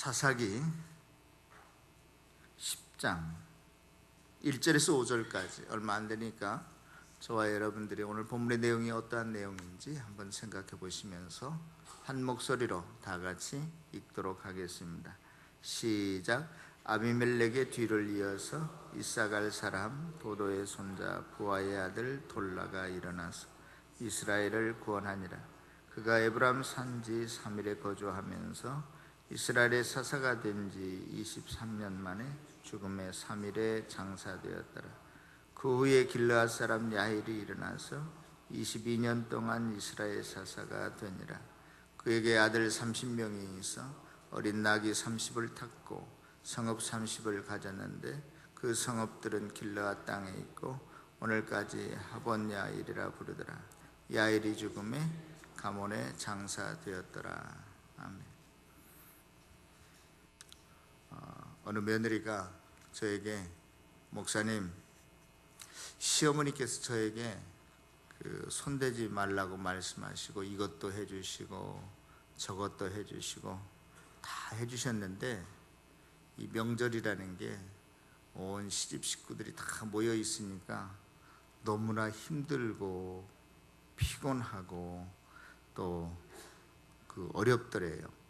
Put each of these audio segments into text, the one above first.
사사기 10장 1절에서 5절까지 얼마 안 되니까 저와 여러분들이 오늘 본문의 내용이 어떠한 내용인지 한번 생각해 보시면서 한 목소리로 다 같이 읽도록 하겠습니다. 시작. 아비멜렉의 뒤를 이어서 이사갈 사람 도도의 손자 부하의 아들 돌라가 일어나서 이스라엘을 구원하니라. 그가 에브라임 산지 3일에 거주하면서 이스라엘의 사사가 된 지 23년 만에 죽음의 3일에 장사되었더라. 그 후에 길르앗 사람 야힐이 일어나서 22년 동안 이스라엘 사사가 되니라. 그에게 아들 30명이 있어 어린 나귀 30을 탔고 성읍 30을 가졌는데 그 성읍들은 길르앗 땅에 있고 오늘까지 하본 야힐이라 부르더라. 야힐이 죽음에 가몬에 장사되었더라. 아멘. 어느 며느리가 저에게, 목사님, 시어머니께서 저에게 손대지 말라고 말씀하시고 이것도 해주시고 저것도 해주시고 다 해주셨는데 이 명절이라는 게 온 시집 식구들이 다 모여 있으니까 너무나 힘들고 피곤하고 또 어렵더래요.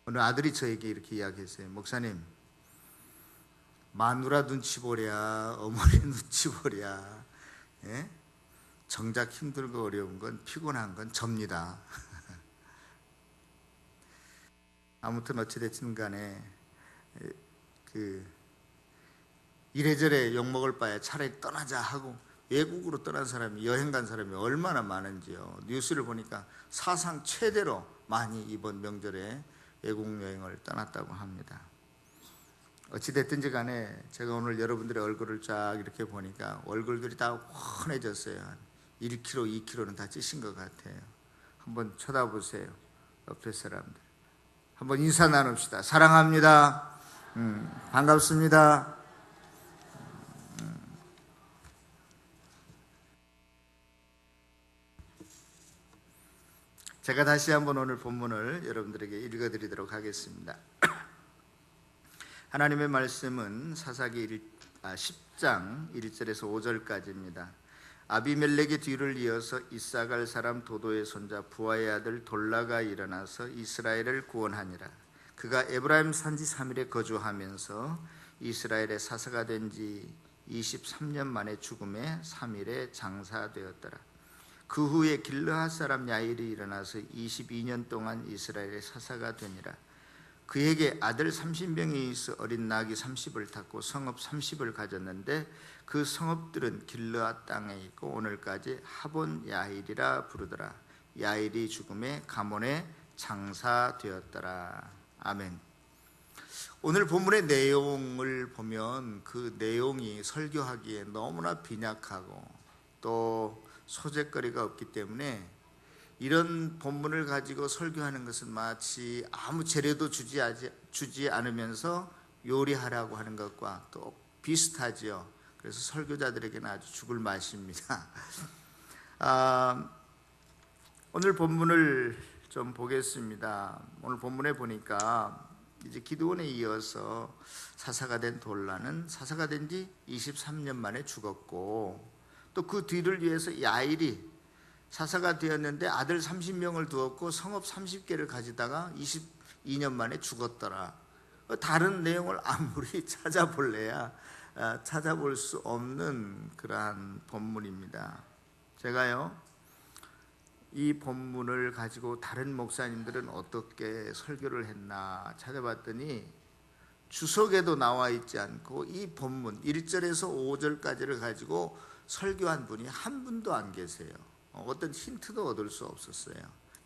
어느 아들이 저에게 이렇게 이야기했어요. 목사님, 마누라 눈치 보랴 어머니 눈치 보랴, 예? 정작 힘들고 어려운 건, 피곤한 건 접니다. 아무튼 어찌됐든 간에 이래저래 욕먹을 바에 차라리 떠나자 하고 외국으로 떠난 사람이, 여행 간 사람이 얼마나 많은지요. 뉴스를 보니까 사상 최대로 많이 이번 명절에 외국 여행을 떠났다고 합니다. 어찌됐든지 간에 제가 오늘 여러분들의 얼굴을 쫙 이렇게 보니까 얼굴들이 다 훤해졌어요. 1kg, 2kg는 다 찌신 것 같아요. 한번 쳐다보세요. 옆에 사람들 한번 인사 나눕시다. 사랑합니다. 반갑습니다. 제가 다시 한번 오늘 본문을 여러분들에게 읽어드리도록 하겠습니다. 하나님의 말씀은 사사기 10장 1절에서 5절까지입니다. 아비멜렉의 뒤를 이어서 이사갈 사람 도도의 손자 부하의 아들 돌라가 일어나서 이스라엘을 구원하니라. 그가 에브라임 산지 3일에 거주하면서 이스라엘의 사사가 된 지 23년 만에 죽음에 3일에 장사되었더라. 그 후에 길르앗 사람 야힐이 일어나서 22년 동안 이스라엘의 사사가 되니라. 그에게 아들 30명이 있어 어린 나귀 30을 탔고 성읍 30을 가졌는데 그 성읍들은 길르앗 땅에 있고 오늘까지 하본 야힐이라 부르더라. 야힐이 죽음에 가몬에 장사되었더라. 아멘. 오늘 본문의 내용을 보면 그 내용이 설교하기에 너무나 빈약하고 또 소재거리가 없기 때문에 이런 본문을 가지고 설교하는 것은 마치 아무 재료도 주지 않으면서 요리하라고 하는 것과 또 비슷하지요. 그래서 설교자들에게는 아주 죽을 맛입니다. 오늘 본문을 좀 보겠습니다. 오늘 본문에 보니까 이제 기드온에 이어서 사사가 된 돌라는 사사가 된 지 23년 만에 죽었고, 또 그 뒤를 위해서 야힐이 사사가 되었는데 아들 30명을 두었고 성읍 30개를 가지다가 22년 만에 죽었더라. 다른 내용을 아무리 찾아볼래야 찾아볼 수 없는 그러한 본문입니다. 제가요, 이 본문을 가지고 다른 목사님들은 어떻게 설교를 했나 찾아봤더니 주석에도 나와 있지 않고 이 본문 1절에서 5절까지를 가지고 설교한 분이 한 분도 안 계세요. 어떤 힌트도 얻을 수 없었어요.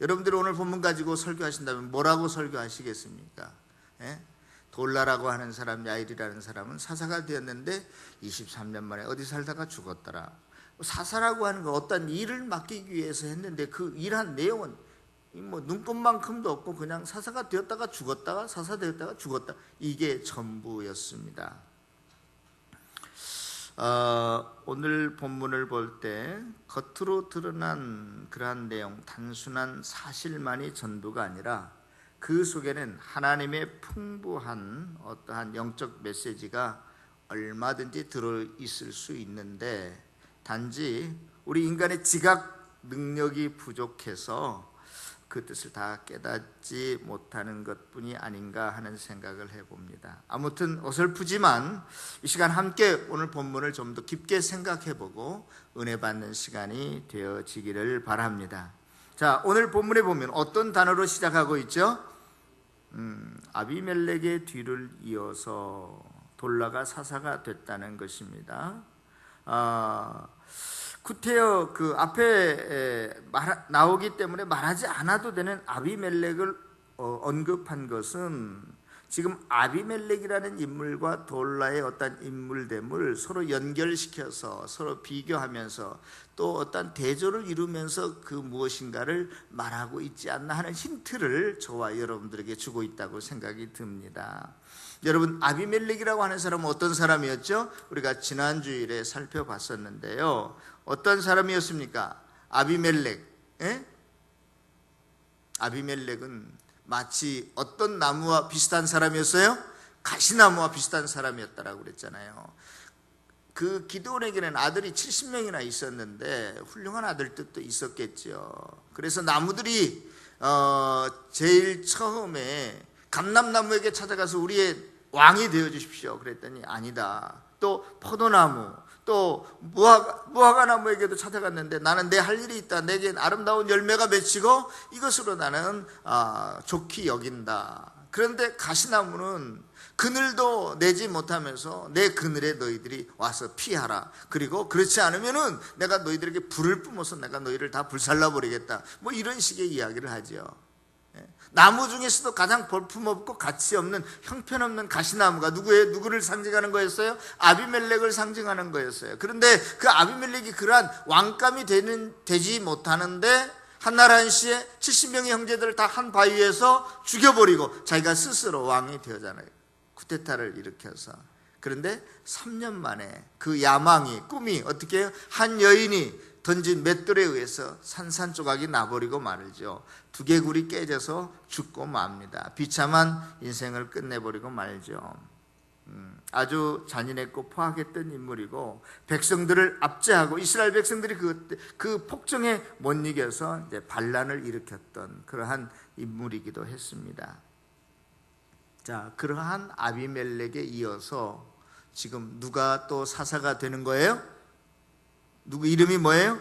여러분들이 오늘 본문 가지고 설교하신다면 뭐라고 설교하시겠습니까? 예? 돌라라고 하는 사람, 야힐이라는 사람은 사사가 되었는데 23년 만에 어디 살다가 죽었더라. 사사라고 하는 건 어떤 일을 맡기기 위해서 했는데 그 일한 내용은 뭐 눈꽃만큼도 없고 그냥 사사가 되었다가 죽었다가 사사 되었다가 죽었다, 이게 전부였습니다. 오늘 본문을 볼 때 겉으로 드러난 그러한 내용, 단순한 사실만이 전부가 아니라 그 속에는 하나님의 풍부한 어떠한 영적 메시지가 얼마든지 들어있을 수 있는데, 단지 우리 인간의 지각 능력이 부족해서 그 뜻을 다 깨닫지 못하는 것뿐이 아닌가 하는 생각을 해봅니다. 아무튼 어설프지만 이 시간 함께 오늘 본문을 좀 더 깊게 생각해보고 은혜 받는 시간이 되어지기를 바랍니다. 자, 오늘 본문에 보면 어떤 단어로 시작하고 있죠? 아비멜렉의 뒤를 이어서 돌라가 사사가 됐다는 것입니다. 구태여 그 앞에 나오기 때문에 말하지 않아도 되는 아비멜렉을 언급한 것은 지금 아비멜렉이라는 인물과 돌라의 어떤 인물됨을 서로 연결시켜서 서로 비교하면서 또 어떤 대조를 이루면서 그 무엇인가를 말하고 있지 않나 하는 힌트를 저와 여러분들에게 주고 있다고 생각이 듭니다. 여러분, 아비멜렉이라고 하는 사람은 어떤 사람이었죠? 우리가 지난 주일에 살펴봤었는데요. 어떤 사람이었습니까? 아비멜렉. 아비멜렉은 마치 어떤 나무와 비슷한 사람이었어요? 가시나무와 비슷한 사람이었다라고 그랬잖아요. 그 기드온에게는 아들이 70명이나 있었는데 훌륭한 아들 뜻도 있었겠죠. 그래서 나무들이 제일 처음에 감람나무에게 찾아가서 우리의 왕이 되어 주십시오 그랬더니 아니다. 또 포도나무, 또 무화과 나무에게도 찾아갔는데 나는 내 할 일이 있다. 내겐 아름다운 열매가 맺히고 이것으로 나는 좋게 여긴다. 그런데 가시나무는 그늘도 내지 못하면서 내 그늘에 너희들이 와서 피하라. 그리고 그렇지 않으면은 내가 너희들에게 불을 뿜어서 내가 너희를 다 불살라 버리겠다. 뭐 이런 식의 이야기를 하죠. 나무 중에서도 가장 볼품없고 가치없는 형편없는 가시나무가 누구를 상징하는 거였어요? 아비멜렉을 상징하는 거였어요. 그런데 그 아비멜렉이 그러한 왕감이 되지 못하는데 한날 한시에 70명의 형제들을 다 한 바위에서 죽여버리고 자기가 스스로 왕이 되었잖아요. 쿠데타를 일으켜서. 그런데 3년 만에 그 야망이, 꿈이 어떻게 해요? 한 여인이 던진 맷돌에 의해서 산산조각이 나버리고 말이죠. 두개골이 깨져서 죽고 맙니다. 비참한 인생을 끝내버리고 말죠. 아주 잔인했고 포악했던 인물이고 백성들을 압제하고 이스라엘 백성들이 그 폭정에 못 이겨서 이제 반란을 일으켰던 그러한 인물이기도 했습니다. 자, 그러한 아비멜렉에 이어서 지금 누가 또 사사가 되는 거예요? 누구 이름이 뭐예요?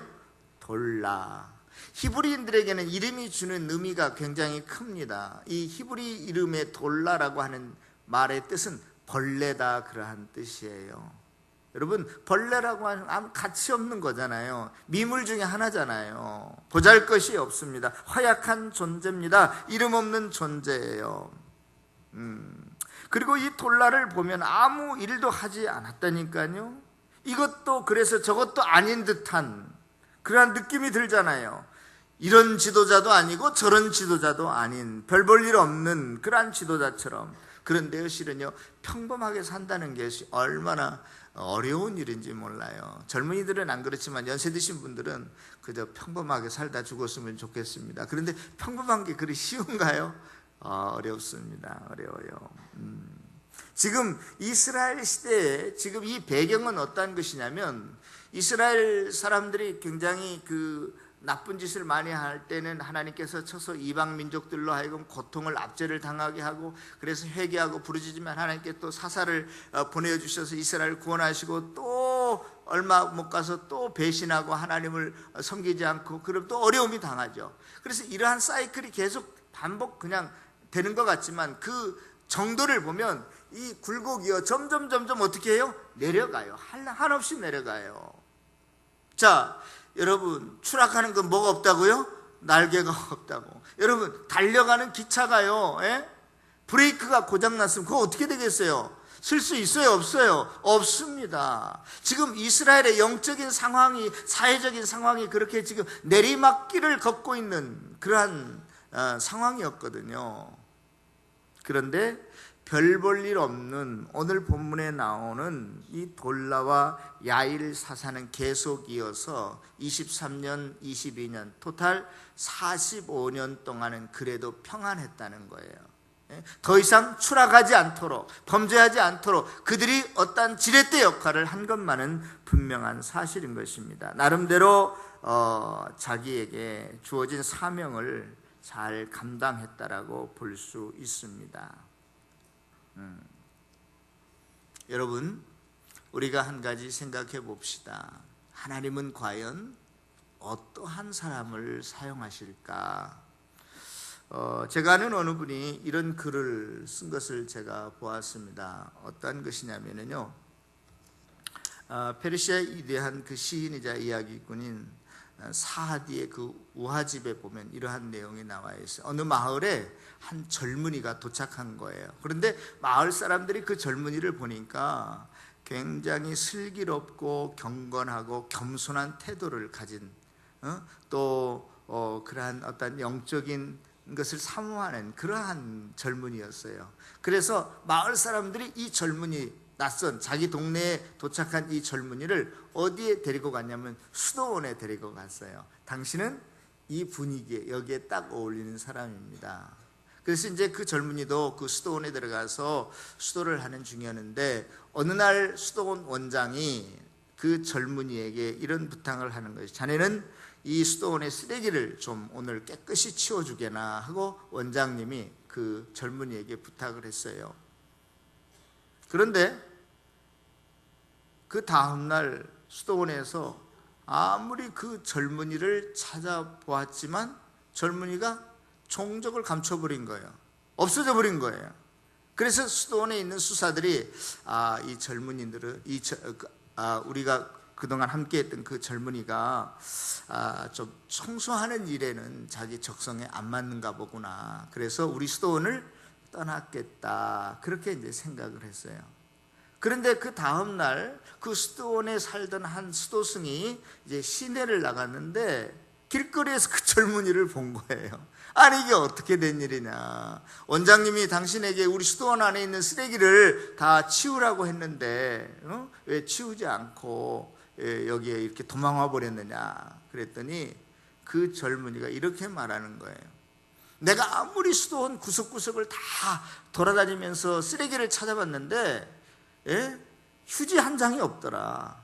돌라. 히브리인들에게는 이름이 주는 의미가 굉장히 큽니다. 이 히브리 이름의 돌라라고 하는 말의 뜻은 벌레다, 그러한 뜻이에요. 여러분, 벌레라고 하는 아무 가치 없는 거잖아요. 미물 중에 하나잖아요. 보잘것이 없습니다. 허약한 존재입니다. 이름 없는 존재예요. 그리고 이 돌라를 보면 아무 일도 하지 않았다니까요. 이것도 그래서 저것도 아닌 듯한 그러한 느낌이 들잖아요. 이런 지도자도 아니고 저런 지도자도 아닌 별 볼 일 없는 그러한 지도자처럼. 그런데요, 실은요, 평범하게 산다는 것이 얼마나 어려운 일인지 몰라요. 젊은이들은 안 그렇지만 연세 드신 분들은 그저 평범하게 살다 죽었으면 좋겠습니다. 그런데 평범한 게 그리 쉬운가요? 어렵습니다. 어려워요. 지금 이스라엘 시대에 지금 이 배경은 어떠한 것이냐면, 이스라엘 사람들이 굉장히 그 나쁜 짓을 많이 할 때는 하나님께서 쳐서 이방 민족들로 하여금 고통을 압제를 당하게 하고, 그래서 회개하고 부르짖으면 하나님께 또 사사를 보내주셔서 이스라엘을 구원하시고, 또 얼마 못 가서 또 배신하고 하나님을 섬기지 않고, 그럼 또 어려움이 당하죠. 그래서 이러한 사이클이 계속 반복 그냥 되는 것 같지만 그 정도를 보면 이 굴곡이요 점점 어떻게 해요? 내려가요. 한없이 내려가요. 자, 여러분, 추락하는 건 뭐가 없다고요? 날개가 없다고. 여러분, 달려가는 기차가요, 브레이크가 고장났으면 그거 어떻게 되겠어요? 쓸 수 있어요? 없어요? 없습니다. 지금 이스라엘의 영적인 상황이, 사회적인 상황이 그렇게 지금 내리막길을 걷고 있는 그러한 상황이었거든요. 그런데 별 볼 일 없는 오늘 본문에 나오는 이 돌라와 야일 사사는 계속 이어서 23년, 22년, 토탈 45년 동안은 그래도 평안했다는 거예요. 더 이상 추락하지 않도록, 범죄하지 않도록 그들이 어떠한 지렛대 역할을 한 것만은 분명한 사실인 것입니다. 나름대로 자기에게 주어진 사명을 잘 감당했다라고 볼 수 있습니다. 여러분, 우리가 한 가지 생각해 봅시다. 하나님은 과연 어떠한 사람을 사용하실까? 제가 아는 어느 분이 이런 글을 쓴 것을 제가 보았습니다. 어떠한 것이냐면요, 페르시아의 위대한 그 시인이자 이야기꾼인 사하디의 그 우화집에 보면 이러한 내용이 나와 있어요. 어느 마을에 한 젊은이가 도착한 거예요. 그런데 마을 사람들이 그 젊은이를 보니까 굉장히 슬기롭고 경건하고 겸손한 태도를 가진 또 그러한 어떤 영적인 것을 사모하는 그러한 젊은이였어요. 그래서 마을 사람들이 이 젊은이, 낯선 자기 동네에 도착한 이 젊은이를 어디에 데리고 갔냐면 수도원에 데리고 갔어요. 당신은 이 분위기에, 여기에 딱 어울리는 사람입니다. 그래서 이제 그 젊은이도 그 수도원에 들어가서 수도를 하는 중이었는데, 어느 날 수도원 원장이 그 젊은이에게 이런 부탁을 하는 것이, 자네는 이 수도원의 쓰레기를 좀 오늘 깨끗이 치워주게나 하고 원장님이 그 젊은이에게 부탁을 했어요. 그런데 그 다음날 수도원에서 아무리 그 젊은이를 찾아보았지만 젊은이가 종적을 감춰버린 거예요. 없어져 버린 거예요. 그래서 수도원에 있는 수사들이 이 젊은이들은 우리가 그동안 함께했던 그 젊은이가 좀 청소하는 일에는 자기 적성에 안 맞는가 보구나. 그래서 우리 수도원을 떠났겠다. 그렇게 이제 생각을 했어요. 그런데 그 다음 날 그 수도원에 살던 한 수도승이 이제 시내를 나갔는데 길거리에서 그 젊은이를 본 거예요. 아니, 이게 어떻게 된 일이냐. 원장님이 당신에게 우리 수도원 안에 있는 쓰레기를 다 치우라고 했는데 왜 치우지 않고 여기에 이렇게 도망와 버렸느냐. 그랬더니 그 젊은이가 이렇게 말하는 거예요. 내가 아무리 수도원 구석구석을 다 돌아다니면서 쓰레기를 찾아봤는데 휴지 한 장이 없더라.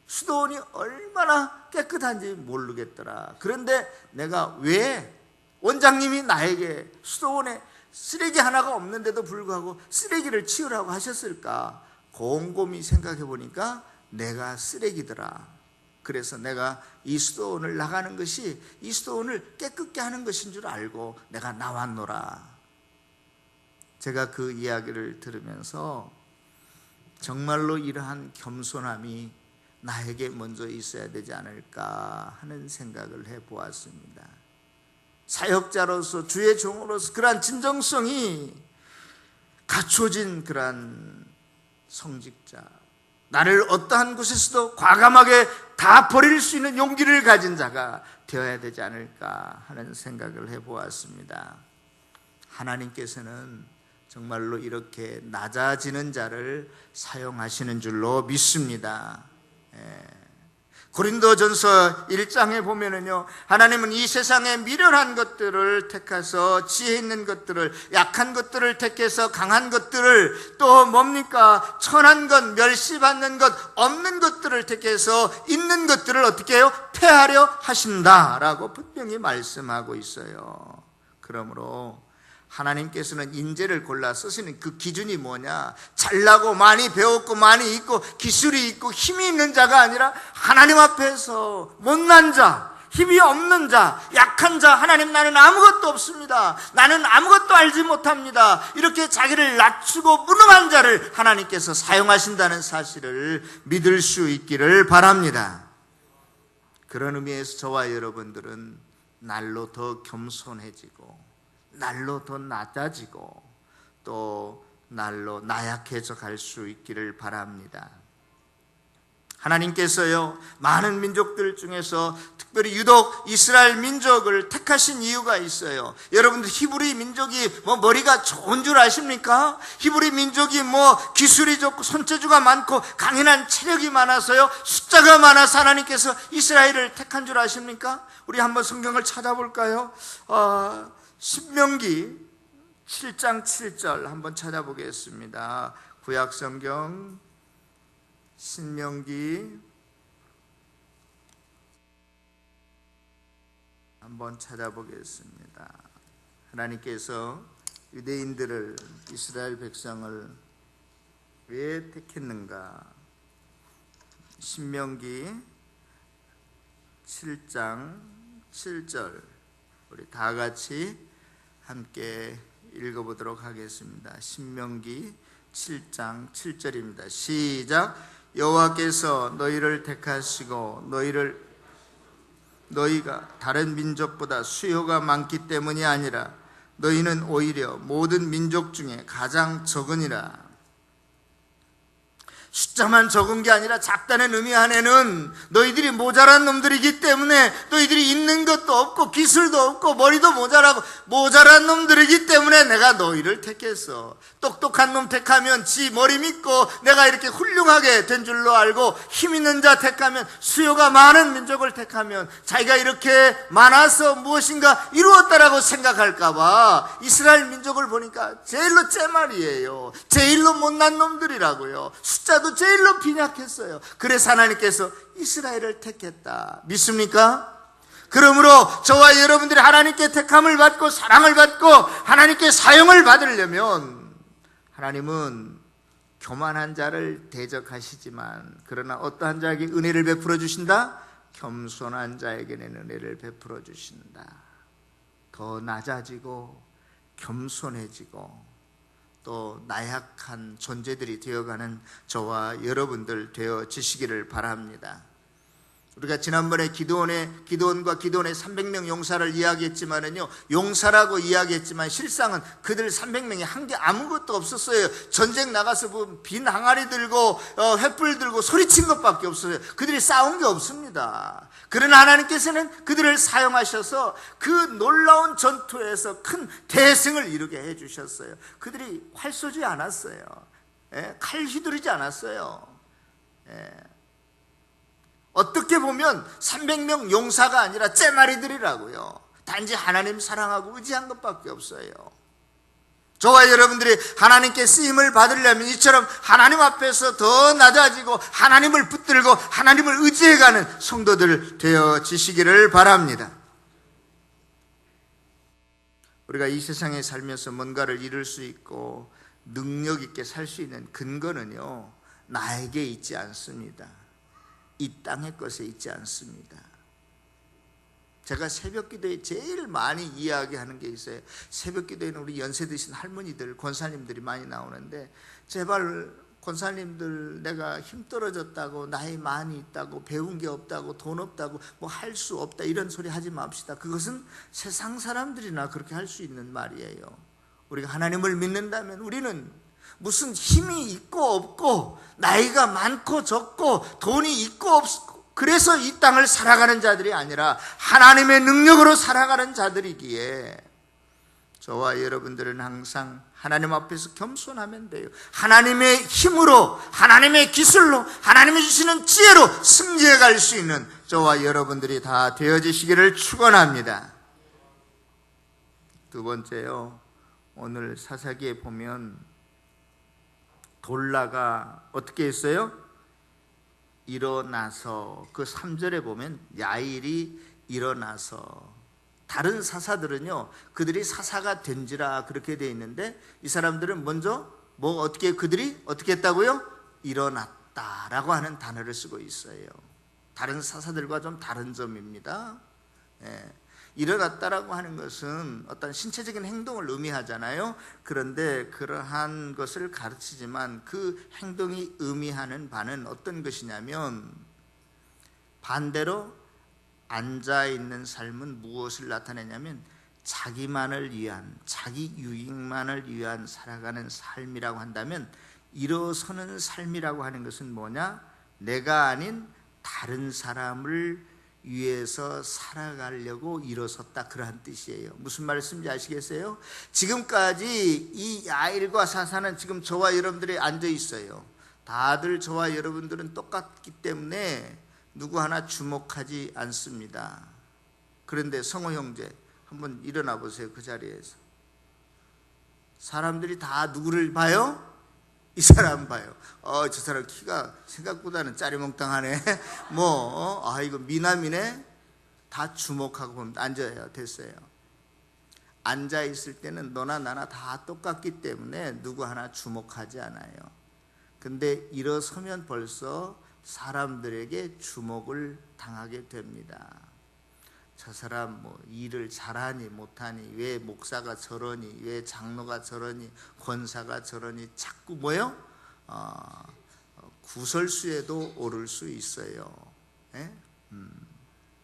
수도원이 얼마나 깨끗한지 모르겠더라. 그런데 내가 왜 원장님이 나에게 수도원에 쓰레기 하나가 없는데도 불구하고 쓰레기를 치우라고 하셨을까? 곰곰이 생각해 보니까 내가 쓰레기더라. 그래서 내가 이 수도원을 나가는 것이 이 수도원을 깨끗게 하는 것인 줄 알고 내가 나왔노라. 제가 그 이야기를 들으면서 정말로 이러한 겸손함이 나에게 먼저 있어야 되지 않을까 하는 생각을 해보았습니다. 사역자로서, 주의 종으로서 그러한 진정성이 갖춰진 그러한 성직자, 나를 어떠한 곳에서도 과감하게 다 버릴 수 있는 용기를 가진 자가 되어야 되지 않을까 하는 생각을 해보았습니다. 하나님께서는 정말로 이렇게 낮아지는 자를 사용하시는 줄로 믿습니다. 고린도전서 1장에 보면은요, 하나님은 이 세상의 미련한 것들을 택해서 지혜 있는 것들을, 약한 것들을 택해서 강한 것들을, 또 뭡니까? 천한 것, 멸시받는 것, 없는 것들을 택해서 있는 것들을 어떻게 해요? 폐하려 하신다라고 분명히 말씀하고 있어요. 그러므로 하나님께서는 인재를 골라 쓰시는 그 기준이 뭐냐? 잘나고 많이 배웠고 많이 있고 기술이 있고 힘이 있는 자가 아니라 하나님 앞에서 못난 자, 힘이 없는 자, 약한 자, 하나님 나는 아무것도 없습니다, 나는 아무것도 알지 못합니다, 이렇게 자기를 낮추고 무능한 자를 하나님께서 사용하신다는 사실을 믿을 수 있기를 바랍니다. 그런 의미에서 저와 여러분들은 날로 더 겸손해지고 날로 더 낮아지고 또 날로 나약해져 갈 수 있기를 바랍니다. 하나님께서요, 많은 민족들 중에서 특별히 유독 이스라엘 민족을 택하신 이유가 있어요. 여러분들 히브리 민족이 머리가 좋은 줄 아십니까? 히브리 민족이 기술이 좋고 손재주가 많고 강인한 체력이 많아서요, 숫자가 많아서 하나님께서 이스라엘을 택한 줄 아십니까? 우리 한번 성경을 찾아볼까요? 신명기 7장 7절 한번 찾아보겠습니다. 구약 성경 신명기 한번 찾아보겠습니다. 하나님께서 유대인들을, 이스라엘 백성을 왜 택했는가? 신명기 7장 7절 우리 다 같이 함께 읽어보도록 하겠습니다. 신명기 7장 7절입니다. 시작. 여호와께서 너희를 택하시고 너희가 다른 민족보다 수요가 많기 때문이 아니라 너희는 오히려 모든 민족 중에 가장 적으니라. 숫자만 적은 게 아니라 작다는 의미 안에는 너희들이 모자란 놈들이기 때문에, 너희들이 있는 것도 없고 기술도 없고 머리도 모자란 놈들이기 때문에 내가 너희를 택했어. 똑똑한 놈 택하면 지 머리 믿고 내가 이렇게 훌륭하게 된 줄로 알고, 힘 있는 자 택하면, 수요가 많은 민족을 택하면 자기가 이렇게 많아서 무엇인가 이루었다라고 생각할까봐 이스라엘 민족을 보니까 제일로 째말이에요. 제일로 못난 놈들이라고요. 숫자도 제일로 빈약했어요. 그래서 하나님께서 이스라엘을 택했다. 믿습니까? 그러므로 저와 여러분들이 하나님께 택함을 받고 사랑을 받고 하나님께 사용을 받으려면, 하나님은 교만한 자를 대적하시지만 그러나 어떠한 자에게 은혜를 베풀어 주신다? 겸손한 자에게는 은혜를 베풀어 주신다. 더 낮아지고 겸손해지고 또 나약한 존재들이 되어가는 저와 여러분들 되어지시기를 바랍니다. 우리가 지난번에 기드온과 기드온의 300명 용사를 이야기했지만은요, 용사라고 이야기했지만 실상은 그들 300명이 한 게 아무것도 없었어요. 전쟁 나가서 빈 항아리 들고 횃불 들고 소리친 것밖에 없어요. 그들이 싸운 게 없습니다. 그러나 하나님께서는 그들을 사용하셔서 그 놀라운 전투에서 큰 대승을 이루게 해주셨어요. 그들이 활 쏘지 않았어요. 칼 휘두르지 않았어요. 어떻게 보면 300명 용사가 아니라 째마리들이라고요. 단지 하나님 사랑하고 의지한 것밖에 없어요. 저와 여러분들이 하나님께 쓰임을 받으려면 이처럼 하나님 앞에서 더 낮아지고 하나님을 붙들고 하나님을 의지해가는 성도들 되어지시기를 바랍니다. 우리가 이 세상에 살면서 뭔가를 이룰 수 있고 능력 있게 살 수 있는 근거는요, 나에게 있지 않습니다. 이 땅의 것에 있지 않습니다. 제가 새벽기도에 제일 많이 이야기하는 게 있어요. 새벽기도에는 우리 연세 드신 할머니들, 권사님들이 많이 나오는데, 제발 권사님들 내가 힘 떨어졌다고, 나이 많이 있다고, 배운 게 없다고, 돈 없다고, 할 수 없다 이런 소리 하지 맙시다. 그것은 세상 사람들이나 그렇게 할 수 있는 말이에요. 우리가 하나님을 믿는다면 우리는 무슨 힘이 있고 없고, 나이가 많고 적고, 돈이 있고 없고, 그래서 이 땅을 살아가는 자들이 아니라 하나님의 능력으로 살아가는 자들이기에, 저와 여러분들은 항상 하나님 앞에서 겸손하면 돼요. 하나님의 힘으로, 하나님의 기술로, 하나님이 주시는 지혜로 승리해 갈 수 있는 저와 여러분들이 다 되어지시기를 축원합니다. 두 번째요, 오늘 사사기에 보면 돌라가 어떻게 했어요? 일어나서, 그 3절에 보면 야일이 일어나서, 다른 사사들은요 그들이 사사가 된지라 그렇게 돼 있는데, 이 사람들은 먼저 그들이 어떻게 했다고요? 일어났다라고 하는 단어를 쓰고 있어요. 다른 사사들과 좀 다른 점입니다. 일어났다라고 하는 것은 어떤 신체적인 행동을 의미하잖아요. 그런데 그러한 것을 가르치지만 그 행동이 의미하는 바는 어떤 것이냐면, 반대로 앉아있는 삶은 무엇을 나타내냐면 자기만을 위한, 자기 유익만을 위한 살아가는 삶이라고 한다면, 일어서는 삶이라고 하는 것은 뭐냐? 내가 아닌 다른 사람을 위해서 살아가려고 일어섰다, 그러한 뜻이에요. 무슨 말씀인지 아시겠어요? 지금까지 이 야일과 사사는 지금 저와 여러분들이 앉아 있어요. 다들 저와 여러분들은 똑같기 때문에 누구 하나 주목하지 않습니다. 그런데 성호 형제 한번 일어나 보세요. 그 자리에서 사람들이 다 누구를 봐요? 이 사람 봐요. 저 사람 키가 생각보다는 짜리몽땅하네. 이거 미남이네. 다 주목하고 보면 앉아야 됐어요. 앉아 있을 때는 너나 나나 다 똑같기 때문에 누구 하나 주목하지 않아요. 근데 일어서면 벌써 사람들에게 주목을 당하게 됩니다. 저 사람 일을 잘하니 못하니, 왜 목사가 저러니, 왜 장로가 저러니, 권사가 저러니, 자꾸 구설수에도 오를 수 있어요.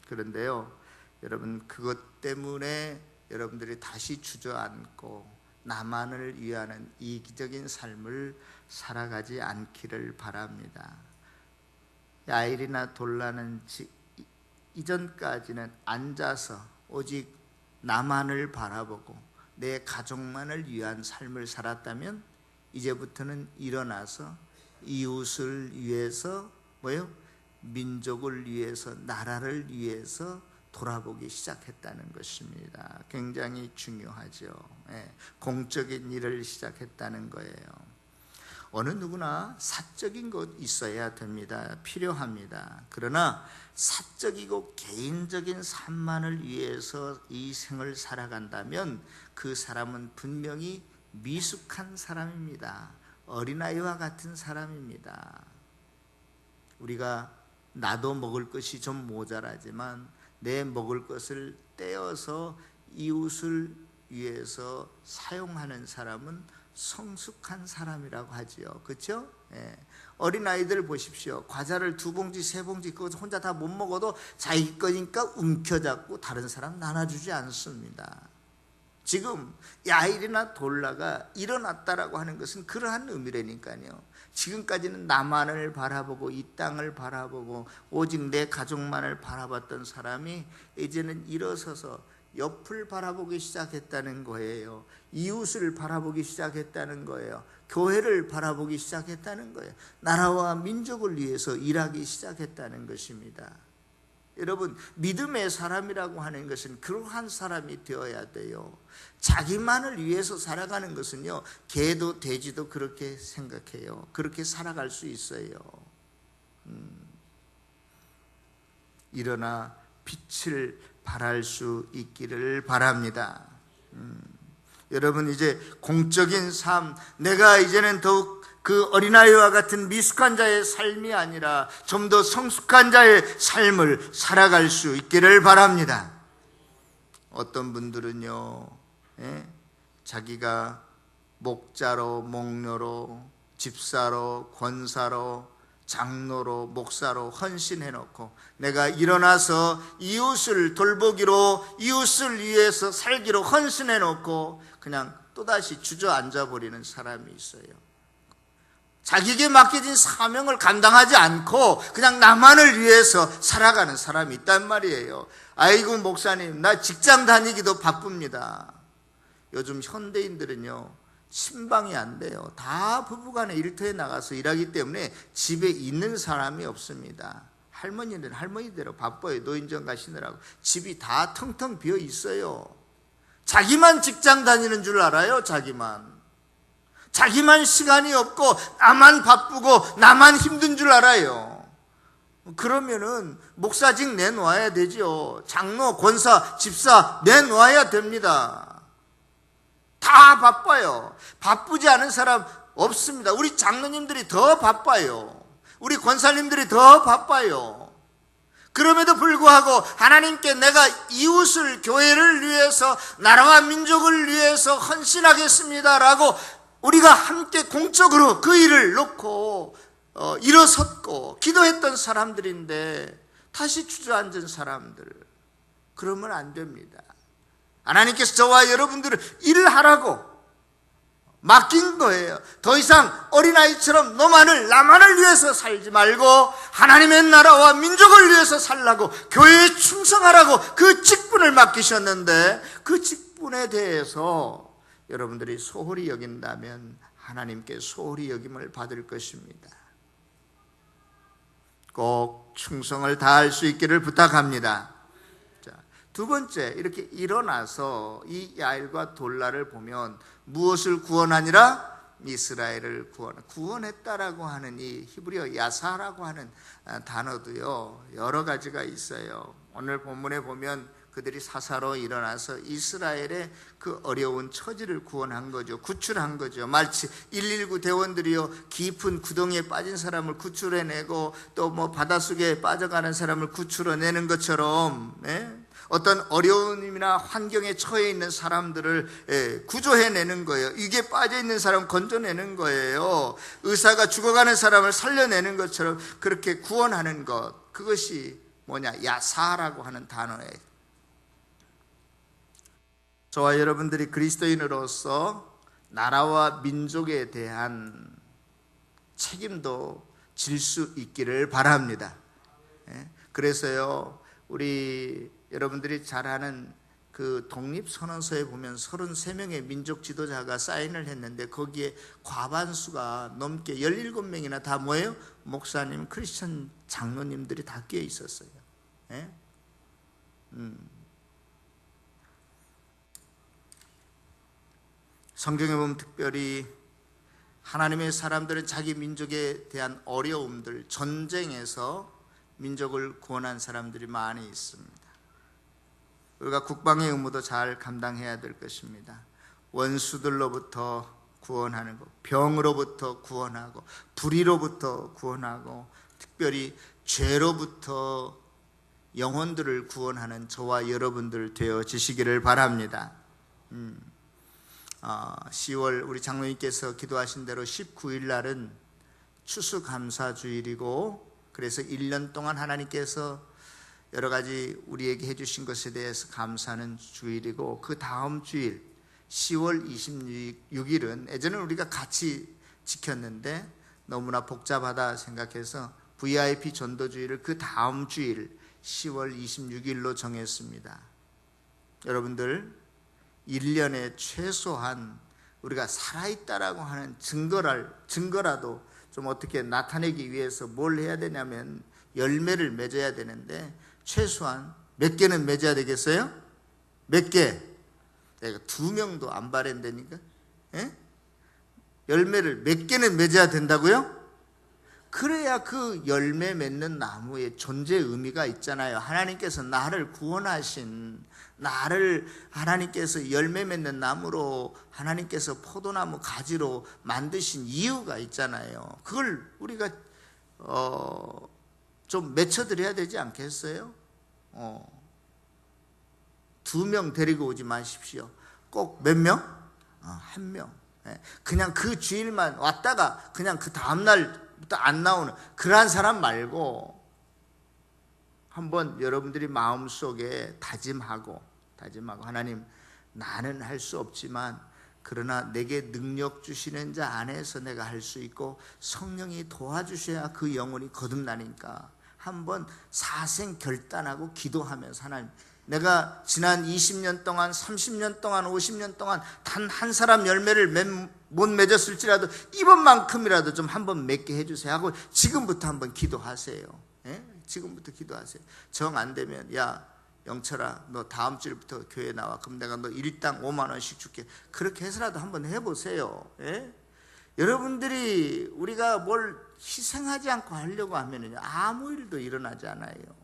그런데요, 여러분, 그것 때문에 여러분들이 다시 주저앉고 나만을 위하는 이기적인 삶을 살아가지 않기를 바랍니다. 야일이나 돌라는 이전까지는 앉아서 오직 나만을 바라보고 내 가족만을 위한 삶을 살았다면, 이제부터는 일어나서 이웃을 위해서 민족을 위해서, 나라를 위해서 돌아보기 시작했다는 것입니다. 굉장히 중요하죠. 공적인 일을 시작했다는 거예요. 어느 누구나 사적인 것 있어야 됩니다. 필요합니다. 그러나 사적이고 개인적인 삶만을 위해서 이 생을 살아간다면 그 사람은 분명히 미숙한 사람입니다. 어린아이와 같은 사람입니다. 우리가 나도 먹을 것이 좀 모자라지만 내 먹을 것을 떼어서 이웃을 위해서 사용하는 사람은 성숙한 사람이라고 하지요. 그렇죠? 어린아이들 보십시오. 과자를 2봉지 3봉지 그거 혼자 다 못 먹어도 자기 거니까 움켜잡고 다른 사람 나눠주지 않습니다. 지금 야일이나 돌라가 일어났다라고 하는 것은 그러한 의미라니까요. 지금까지는 나만을 바라보고 이 땅을 바라보고 오직 내 가족만을 바라봤던 사람이 이제는 일어서서 옆을 바라보기 시작했다는 거예요. 이웃을 바라보기 시작했다는 거예요. 교회를 바라보기 시작했다는 거예요. 나라와 민족을 위해서 일하기 시작했다는 것입니다. 여러분, 믿음의 사람이라고 하는 것은 그러한 사람이 되어야 돼요. 자기만을 위해서 살아가는 것은요, 개도 돼지도 그렇게 생각해요. 그렇게 살아갈 수 있어요. 일어나 빛을 발할 수 있기를 바랍니다. 여러분, 이제 공적인 삶, 내가 이제는 더욱 그 어린아이와 같은 미숙한 자의 삶이 아니라 좀 더 성숙한 자의 삶을 살아갈 수 있기를 바랍니다. 어떤 분들은요, 자기가 목자로, 목녀로, 집사로, 권사로, 장로로, 목사로 헌신해놓고 내가 일어나서 이웃을 돌보기로, 이웃을 위해서 살기로 헌신해놓고 그냥 또다시 주저앉아버리는 사람이 있어요. 자기에게 맡겨진 사명을 감당하지 않고 그냥 나만을 위해서 살아가는 사람이 있단 말이에요. 아이고 목사님, 나 직장 다니기도 바쁩니다. 요즘 현대인들은요, 신방이 안 돼요. 다 부부간에 일터에 나가서 일하기 때문에 집에 있는 사람이 없습니다. 할머니는 할머니대로 바빠요. 노인정 가시느라고 집이 다 텅텅 비어 있어요. 자기만 직장 다니는 줄 알아요. 자기만 시간이 없고 나만 바쁘고 나만 힘든 줄 알아요. 그러면은 목사직 내놓아야 되죠. 장로, 권사, 집사 내놓아야 됩니다. 다 바빠요. 바쁘지 않은 사람 없습니다. 우리 장로님들이 더 바빠요. 우리 권사님들이 더 바빠요. 그럼에도 불구하고 하나님께 내가 이웃을, 교회를 위해서, 나라와 민족을 위해서 헌신하겠습니다라고 우리가 함께 공적으로 그 일을 놓고 일어섰고 기도했던 사람들인데 다시 주저앉은 사람들, 그러면 안 됩니다. 하나님께서 저와 여러분들을 일을 하라고 맡긴 거예요. 더 이상 어린아이처럼 너만을 나만을 위해서 살지 말고 하나님의 나라와 민족을 위해서 살라고, 교회에 충성하라고 그 직분을 맡기셨는데, 그 직분에 대해서 여러분들이 소홀히 여긴다면 하나님께 소홀히 여김을 받을 것입니다. 꼭 충성을 다할 수 있기를 부탁합니다. 자, 두 번째, 이렇게 일어나서 이 야일과 돌라를 보면 무엇을 구원하니라? 이스라엘을 구원했다라고 하는 이 히브리어 야사라고 하는 단어도요, 여러 가지가 있어요. 오늘 본문에 보면 그들이 사사로 일어나서 이스라엘의 그 어려운 처지를 구원한 거죠. 구출한 거죠. 마치 119 대원들이요, 깊은 구덩이에 빠진 사람을 구출해내고 또 뭐 바닷속에 빠져가는 사람을 구출해내는 것처럼, 어떤 어려움이나 환경에 처해 있는 사람들을 구조해내는 거예요. 이게 빠져있는 사람 건져내는 거예요. 의사가 죽어가는 사람을 살려내는 것처럼 그렇게 구원하는 것, 그것이 뭐냐? 야사라고 하는 단어예요. 저와 여러분들이 그리스도인으로서 나라와 민족에 대한 책임도 질 수 있기를 바랍니다. 그래서요, 우리 여러분들이 잘 아는 그 독립선언서에 보면 33명의 민족 지도자가 사인을 했는데 거기에 과반수가 넘게 17명이나 다 뭐예요? 목사님, 크리스천 장로님들이 다 끼어 있었어요. 성경에 보면 특별히 하나님의 사람들은 자기 민족에 대한 어려움들, 전쟁에서 민족을 구원한 사람들이 많이 있습니다. 우리가 국방의 의무도 잘 감당해야 될 것입니다. 원수들로부터 구원하는 것, 병으로부터 구원하고, 불의로부터 구원하고, 특별히 죄로부터 영혼들을 구원하는 저와 여러분들 되어지시기를 바랍니다. 10월 우리 장로님께서 기도하신 대로 19일 날은 추수감사주일이고, 그래서 1년 동안 하나님께서 여러 가지 우리에게 해주신 것에 대해서 감사하는 주일이고, 그 다음 주일 10월 26일은 예전에 우리가 같이 지켰는데 너무나 복잡하다 생각해서 VIP 전도주일을 그 다음 주일 10월 26일로 정했습니다. 여러분들 1년에 최소한 우리가 살아있다라고 하는 증거라도 좀 어떻게 나타내기 위해서 뭘 해야 되냐면 열매를 맺어야 되는데, 최소한 몇 개는 맺어야 되겠어요? 몇 개? 내가 2명도 안 바랜다니까? 열매를 몇 개는 맺어야 된다고요? 그래야 그 열매 맺는 나무의 존재 의미가 있잖아요. 하나님께서 나를 구원하신, 나를 하나님께서 열매 맺는 나무로, 하나님께서 포도나무 가지로 만드신 이유가 있잖아요. 그걸 우리가 좀 맺혀드려야 되지 않겠어요? 2명 데리고 오지 마십시오. 꼭 몇 명? 1명. 그냥 그 주일만 왔다가 그냥 그 다음날부터 안 나오는 그러한 사람 말고, 한번 여러분들이 마음속에 다짐하고 하나님, 나는 할 수 없지만 그러나 내게 능력 주시는 자 안에서 내가 할 수 있고 성령이 도와주셔야 그 영혼이 거듭나니까 한번 사생 결단하고 기도하면서, 하나님, 내가 지난 20년 동안, 30년 동안, 50년 동안 단 한 사람 열매를 못 맺었을지라도 이번만큼이라도 좀 한번 맺게 해주세요 하고 지금부터 한번 기도하세요. 지금부터 기도하세요. 정 안 되면, 야 영철아, 너 다음 주부터 교회 나와. 그럼 내가 너 일당 5만 원씩 줄게. 그렇게 해서라도 한번 해보세요. 여러분들이 우리가 뭘 희생하지 않고 하려고 하면 아무 일도 일어나지 않아요.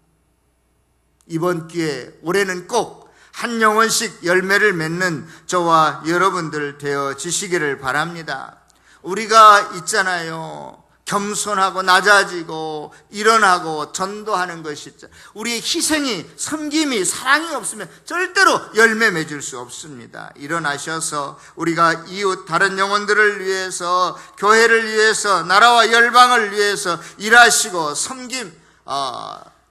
이번 기회에, 올해는 꼭 한 영혼씩 열매를 맺는 저와 여러분들 되어지시기를 바랍니다. 우리가 있잖아요, 겸손하고 낮아지고 일어나고 전도하는 것이 있죠. 우리의 희생이, 섬김이, 사랑이 없으면 절대로 열매 맺을 수 없습니다. 일어나셔서 우리가 이웃 다른 영혼들을 위해서, 교회를 위해서, 나라와 열방을 위해서 일하시고 섬김,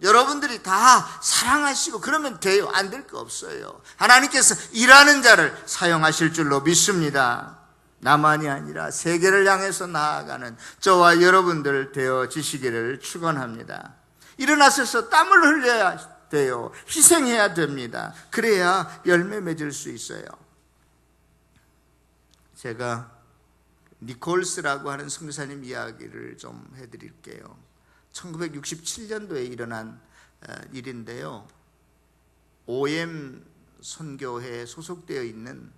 여러분들이 다 사랑하시고 그러면 돼요. 안 될 거 없어요. 하나님께서 일하는 자를 사용하실 줄로 믿습니다. 나만이 아니라 세계를 향해서 나아가는 저와 여러분들 되어지시기를 축원합니다. 일어나셔서 땀을 흘려야 돼요. 희생해야 됩니다. 그래야 열매 맺을 수 있어요. 제가 니콜스라고 하는 선교사님 이야기를 좀 해드릴게요. 1967년도에 일어난 일인데요. OM 선교회에 소속되어 있는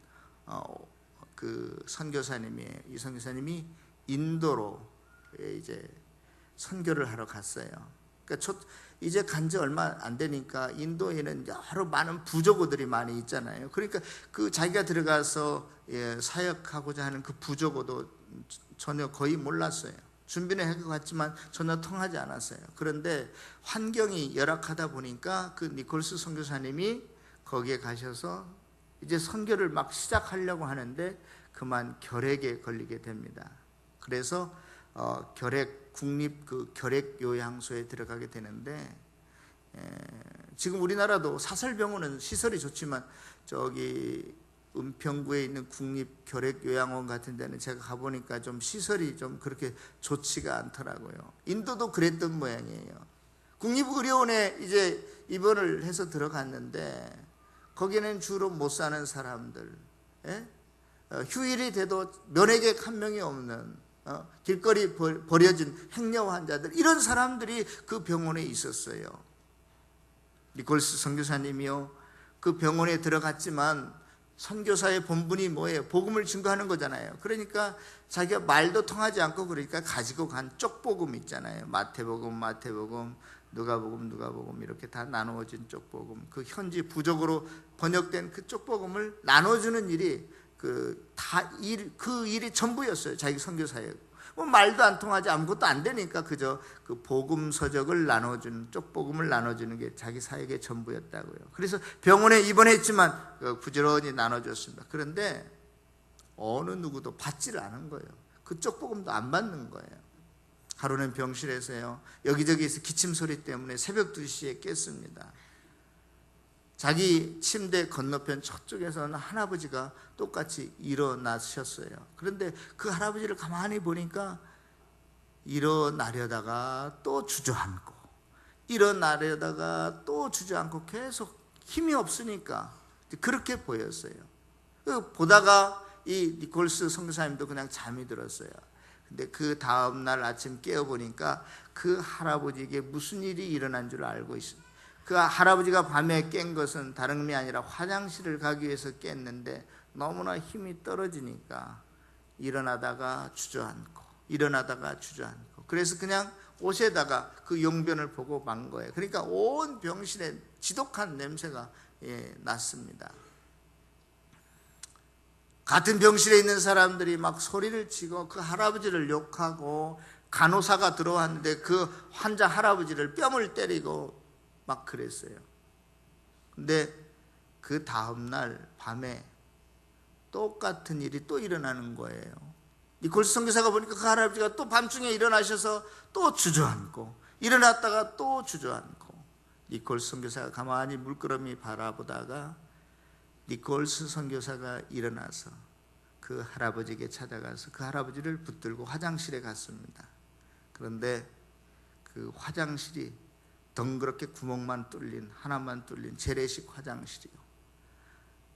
그 선교사님이에요. 이 선교사님이 인도로 이제 선교를 하러 갔어요. 그러니까 이제 간지 얼마 안 되니까 인도에는 여러 많은 부족어들이 많이 있잖아요. 그러니까 그 자기가 들어가서 사역하고자 하는 그 부족어도 전혀 거의 몰랐어요. 준비는 해갔지만 전혀 통하지 않았어요. 그런데 환경이 열악하다 보니까 그 니콜스 선교사님이 거기에 가셔서 이제 선교를 막 시작하려고 하는데 그만 결핵에 걸리게 됩니다. 그래서 국립 그 결핵 요양소에 들어가게 되는데, 지금 우리나라도 사설병원은 시설이 좋지만 저기 은평구에 있는 국립 결핵 요양원 같은 데는 제가 가보니까 좀 시설이 좀 그렇게 좋지가 않더라고요. 인도도 그랬던 모양이에요. 국립의료원에 이제 입원을 해서 들어갔는데 거기는 주로 못 사는 사람들, 휴일이 돼도 면회객 한 명이 없는 길거리 버려진 행여 환자들, 이런 사람들이 그 병원에 있었어요. 니콜스 선교사님이요, 그 병원에 들어갔지만 선교사의 본분이 뭐예요? 복음을 증거하는 거잖아요. 그러니까 자기가 말도 통하지 않고 그러니까 가지고 간 쪽복음 있잖아요. 마태복음, 누가복음 이렇게 다 나누어진 쪽복음, 그 현지 부족으로 번역된 그 쪽복음을 나눠주는 일이 그 일이 전부였어요. 자기 선교사예요. 말도 안 통하지 아무것도 안 되니까 그저 그 복음 서적을 나눠주는, 쪽복음을 나눠주는 게 자기 사역의 전부였다고요. 그래서 병원에 입원했지만 부지런히 나눠줬습니다. 그런데 어느 누구도 받지를 않은 거예요. 그 쪽복음도 안 받는 거예요. 하루는 병실에서요, 여기저기에서 기침 소리 때문에 새벽 2시에 깼습니다. 자기 침대 건너편 저쪽에서는 할아버지가 똑같이 일어나셨어요. 그런데 그 할아버지를 가만히 보니까 일어나려다가 또 주저앉고, 일어나려다가 또 주저앉고, 계속 힘이 없으니까 그렇게 보였어요. 보다가 이 니콜스 선교사님도 그냥 잠이 들었어요. 근데 그 다음날 아침 깨어보니까 그 할아버지에게 무슨 일이 일어난 줄 알고 있습니다. 그 할아버지가 밤에 깬 것은 다른 게 아니라 화장실을 가기 위해서 깼는데 너무나 힘이 떨어지니까 일어나다가 주저앉고, 그래서 그냥 옷에다가 그 용변을 보고 만 거예요. 그러니까 온 병실에 지독한 냄새가 났습니다. 같은 병실에 있는 사람들이 막 소리를 치고 그 할아버지를 욕하고, 간호사가 들어왔는데 그 환자 할아버지를 뺨을 때리고 막 그랬어요. 근데 그 다음날 밤에 똑같은 일이 또 일어나는 거예요. 니콜스 선교사가 보니까 그 할아버지가 또 밤중에 일어나셔서 또 주저앉고, 일어났다가 또 주저앉고, 니콜스 선교사가 가만히 물끄러미 바라보다가 니콜스 선교사가 일어나서 그 할아버지에게 찾아가서 그 할아버지를 붙들고 화장실에 갔습니다. 그런데 그 화장실이 덩그렇게 구멍만 뚫린, 하나만 뚫린 재래식 화장실이요.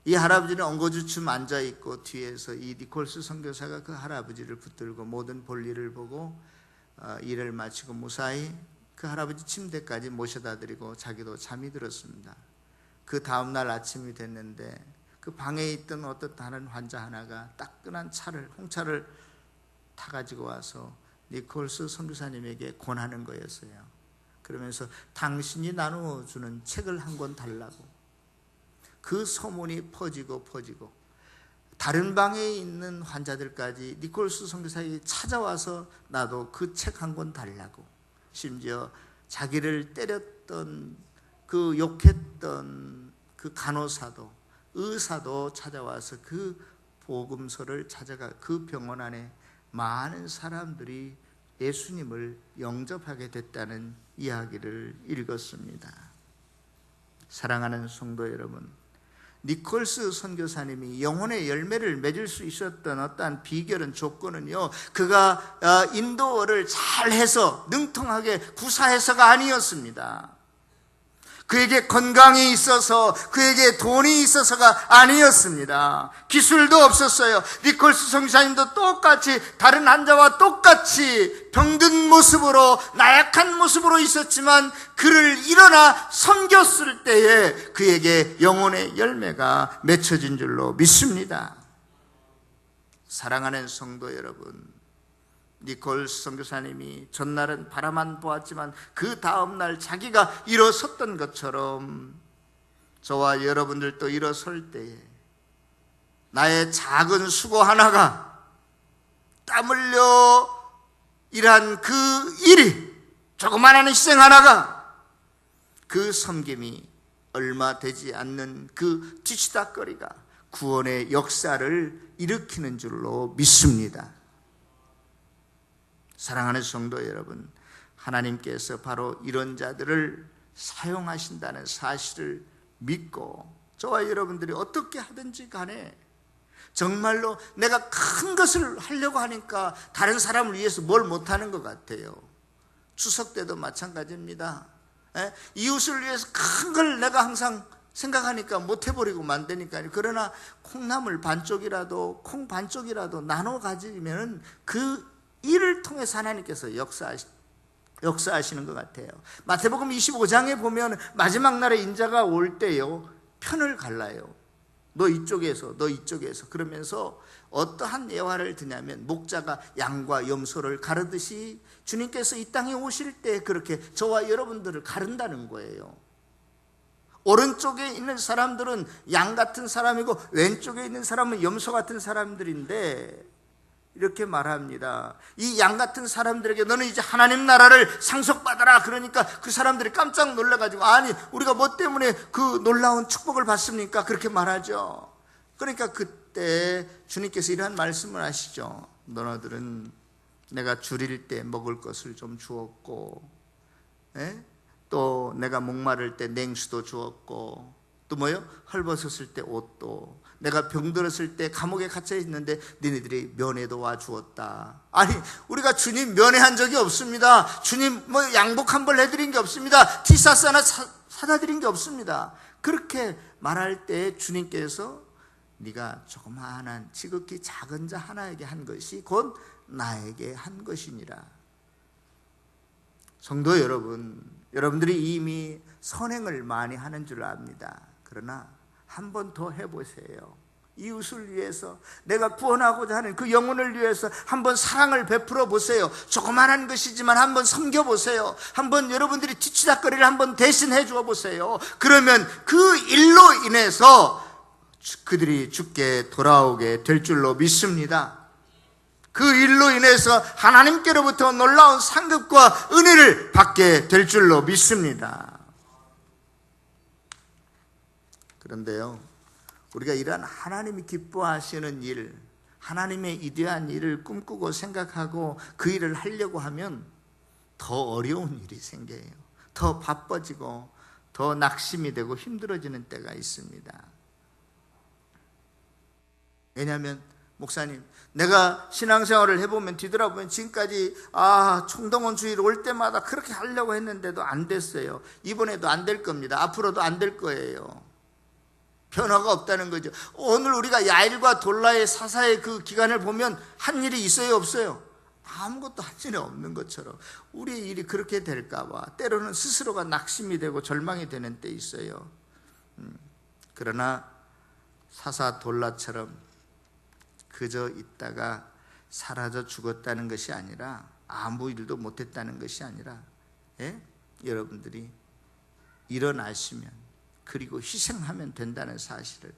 이 할아버지는 엉거주춤 앉아있고, 뒤에서 이 니콜스 선교사가 그 할아버지를 붙들고 모든 볼일을 보고 일을 마치고 무사히 그 할아버지 침대까지 모셔다 드리고 자기도 잠이 들었습니다. 그 다음날 아침이 됐는데 그 방에 있던 어떤 다른 환자 하나가 따끈한 홍차를 타가지고 와서 니콜스 선교사님에게 권하는 거였어요. 그러면서 당신이 나누어주는 책을 한 권 달라고. 그 소문이 퍼지고 다른 방에 있는 환자들까지 니콜스 선교사에게 찾아와서 나도 그 책 한 권 달라고, 심지어 자기를 때렸던 그 욕했던 그 간호사도, 의사도 찾아와서 그 복음서를 찾아가 그 병원 안에 많은 사람들이 예수님을 영접하게 됐다는 이야기를 읽었습니다. 사랑하는 성도 여러분, 니콜스 선교사님이 영혼의 열매를 맺을 수 있었던 어떠한 비결은, 조건은요, 그가 인도어를 잘해서 능통하게 구사해서가 아니었습니다. 그에게 건강이 있어서, 그에게 돈이 있어서가 아니었습니다. 기술도 없었어요. 니콜스 선교사님도 똑같이 다른 환자와 똑같이 병든 모습으로, 나약한 모습으로 있었지만 그를 일어나 섬겼을 때에 그에게 영혼의 열매가 맺혀진 줄로 믿습니다. 사랑하는 성도 여러분, 니콜스 선교사님이 전날은 바라만 보았지만 그 다음날 자기가 일어섰던 것처럼 저와 여러분들도 일어설 때에 나의 작은 수고 하나가, 땀 흘려 일한 그 일이, 조그마한 희생 하나가, 그 섬김이 얼마 되지 않는 그 뒤치다거리가 구원의 역사를 일으키는 줄로 믿습니다. 사랑하는 성도 여러분, 하나님께서 바로 이런 자들을 사용하신다는 사실을 믿고 저와 여러분들이 어떻게 하든지 간에 정말로 내가 큰 것을 하려고 하니까 다른 사람을 위해서 뭘 못하는 것 같아요. 추석 때도 마찬가지입니다. 이웃을 위해서 큰 걸 내가 항상 생각하니까 못해버리고 만드니까. 그러나 콩나물 반쪽이라도, 콩 반쪽이라도 나눠 가지면 그 이를 통해서 하나님께서 역사하시는 것 같아요. 마태복음 25장에 보면 마지막 날에 인자가 올 때요, 편을 갈라요. 너 이쪽에서, 너 이쪽에서. 그러면서 어떠한 예화를 드냐면, 목자가 양과 염소를 가르듯이 주님께서 이 땅에 오실 때 그렇게 저와 여러분들을 가른다는 거예요. 오른쪽에 있는 사람들은 양 같은 사람이고 왼쪽에 있는 사람은 염소 같은 사람들인데, 이렇게 말합니다. 이 양 같은 사람들에게 너는 이제 하나님 나라를 상속받아라. 그러니까 그 사람들이 깜짝 놀라가지고, 아니 우리가 뭐 때문에 그 놀라운 축복을 받습니까? 그렇게 말하죠. 그러니까 그때 주님께서 이러한 말씀을 하시죠. 너네들은 내가 줄일 때 먹을 것을 좀 주었고, 또 내가 목마를 때 냉수도 주었고, 또 뭐요? 헐벗었을 때 옷도, 내가 병들었을 때 감옥에 갇혀 있는데 너희들이 면회도 와 주었다. 아니, 우리가 주님 면회한 적이 없습니다. 주님 뭐 양복 한 벌 해드린 게 없습니다. 티셔츠 하나 사다 드린 게 없습니다. 그렇게 말할 때 주님께서 네가 조그마한 지극히 작은 자 하나에게 한 것이 곧 나에게 한 것이니라. 성도 여러분, 여러분들이 이미 선행을 많이 하는 줄 압니다. 그러나 한 번 더 해보세요. 이웃을 위해서, 내가 구원하고자 하는 그 영혼을 위해서 한번 사랑을 베풀어 보세요. 조그만한 것이지만 한번 섬겨보세요. 한번 여러분들이 뒤치다거리를 한번 대신해 주어 보세요. 그러면 그 일로 인해서 그들이 주께 돌아오게 될 줄로 믿습니다. 그 일로 인해서 하나님께로부터 놀라운 상급과 은혜를 받게 될 줄로 믿습니다. 그런데요, 우리가 이러한 하나님이 기뻐하시는 일, 하나님의 이대한 일을 꿈꾸고 생각하고 그 일을 하려고 하면 더 어려운 일이 생겨요. 더 바빠지고 더 낙심이 되고 힘들어지는 때가 있습니다. 왜냐하면 목사님, 내가 신앙생활을 해보면 뒤돌아보면 지금까지 총동원 주일 올 때마다 그렇게 하려고 했는데도 안 됐어요. 이번에도 안 될 겁니다. 앞으로도 안 될 거예요. 변화가 없다는 거죠. 오늘 우리가 야일과 돌라의 사사의 그 기간을 보면 한 일이 있어요, 없어요? 아무것도 한 일이 없는 것처럼 우리의 일이 그렇게 될까 봐 때로는 스스로가 낙심이 되고 절망이 되는 때 있어요. 그러나 사사 돌라처럼 그저 있다가 사라져 죽었다는 것이 아니라, 아무 일도 못했다는 것이 아니라, 여러분들이 일어나시면, 그리고 희생하면 된다는 사실을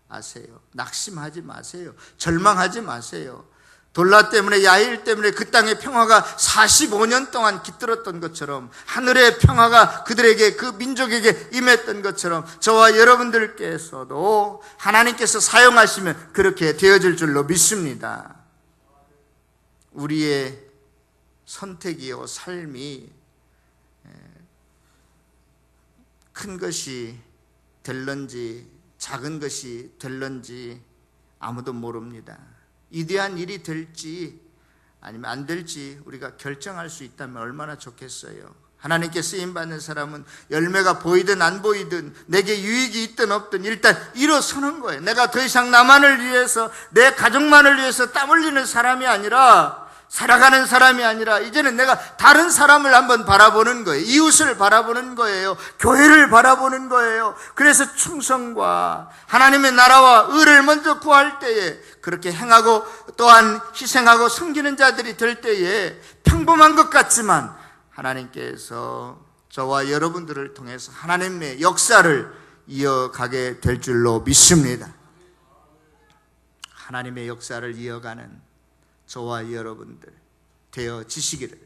아세요. 낙심하지 마세요. 절망하지 마세요. 돌라 때문에, 야일 때문에 그 땅의 평화가 45년 동안 깃들었던 것처럼, 하늘의 평화가 그들에게, 그 민족에게 임했던 것처럼 저와 여러분들께서도 하나님께서 사용하시면 그렇게 되어질 줄로 믿습니다. 우리의 선택이요, 삶이 큰 것이 될런지 작은 것이 될런지 아무도 모릅니다. 위대한 일이 될지 아니면 안 될지 우리가 결정할 수 있다면 얼마나 좋겠어요. 하나님께 쓰임받는 사람은 열매가 보이든 안 보이든 내게 유익이 있든 없든 일단 일어서는 거예요. 내가 더 이상 나만을 위해서, 내 가족만을 위해서 땀 흘리는 사람이 아니라, 살아가는 사람이 아니라 이제는 내가 다른 사람을 한번 바라보는 거예요. 이웃을 바라보는 거예요. 교회를 바라보는 거예요. 그래서 충성과 하나님의 나라와 의를 먼저 구할 때에, 그렇게 행하고 또한 희생하고 섬기는 자들이 될 때에 평범한 것 같지만 하나님께서 저와 여러분들을 통해서 하나님의 역사를 이어가게 될 줄로 믿습니다. 하나님의 역사를 이어가는 저와 여러분들 되어지시기를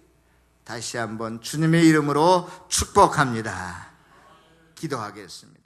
다시 한번 주님의 이름으로 축복합니다. 기도하겠습니다.